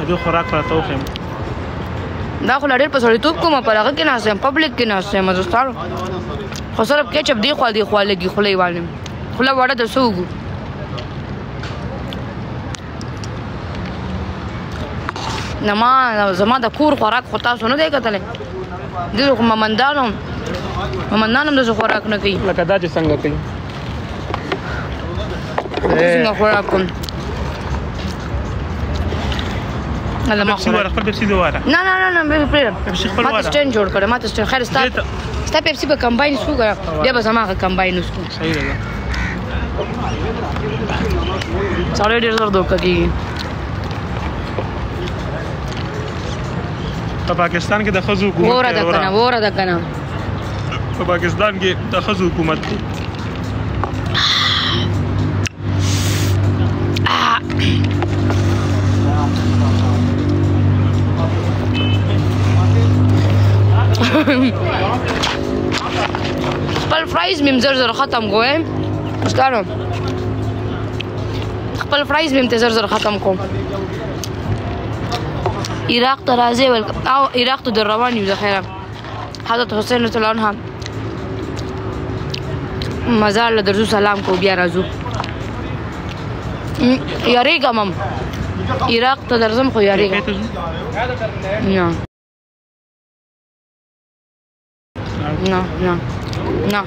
دوی خوراک راته وښیم. دا خو لا ډېر په سړیتوب کومه پر هغه کې ناست یم پبلک کې ناست یم دوستانو خو صرف کیچپ دې خوا لګي خوله یې باندې خوله واړه در څه وګو زما د کور خوراک خو تاسو نه دی کتلی دلته خو ممندان هم داسې خوراک نه کوي لکه دا چې څنګه کوي څنګه خوراک کوم پیپسي واره خپل پیپسي دې واره نه پرېږده پیپسي خپل واره ما ته سټینډ جوړ کړی ما ته سټینډ خیر ستا پیپسي به کمباین وڅښو که بیا به زما هغه کمباین وڅښو صحیح ده سړی ډېر زر دوکه کېږي په پاکستان کې د ښځو حکومت وره ده که نه په پاکستان کې د ښځو حکومت دی خپل فرایز مې زر ختم کوم استانو خپل فرایز مې زر ختم کوم عراق ته راځي او عراق ته در روان یو ذخیره حضرت حسین رضی الله عنه مزار له درځو سلام کو بیا راځو یاریږم هم عراق ته درځم خو یاریږم نه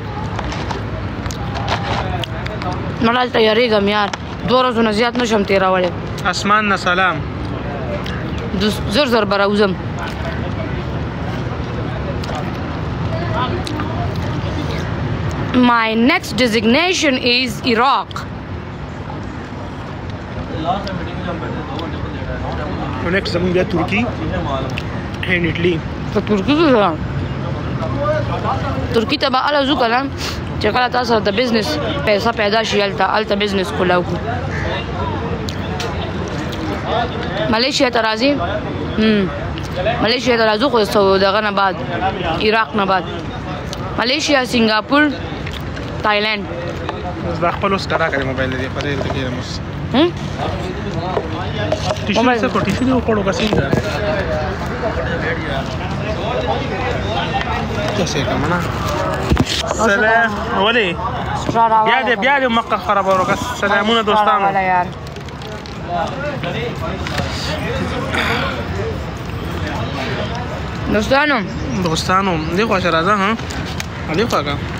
مړه هلته یاریږم یار 2 ورځو نه زیات نشم تېرولی اسمان نه سلام زر به راوځم My next designation is Iraq. next زمونږ بیا ترکي and Italy. په ترکي کې ځم ترکي ته به هله ځو که نه چې کله تا سره د بزنس پیسه پیدا شي هلته بزنس کولاو کړو ملیشیا ته راځي ملیشیا ته راځو خو دغه نه بعد عراق نه بعد ملیشیا سنګاپور تایلند دا خپل اوس کرا کړی موبایل دی په دې کې موږ ټیشو څه کو ټیشو دی وکړو که څنګه څه کوم نه سلام ولې بیا دې مکه خراب ورکه سلامونه دوستانو دوستانو دې خوا راځه ها دې خوا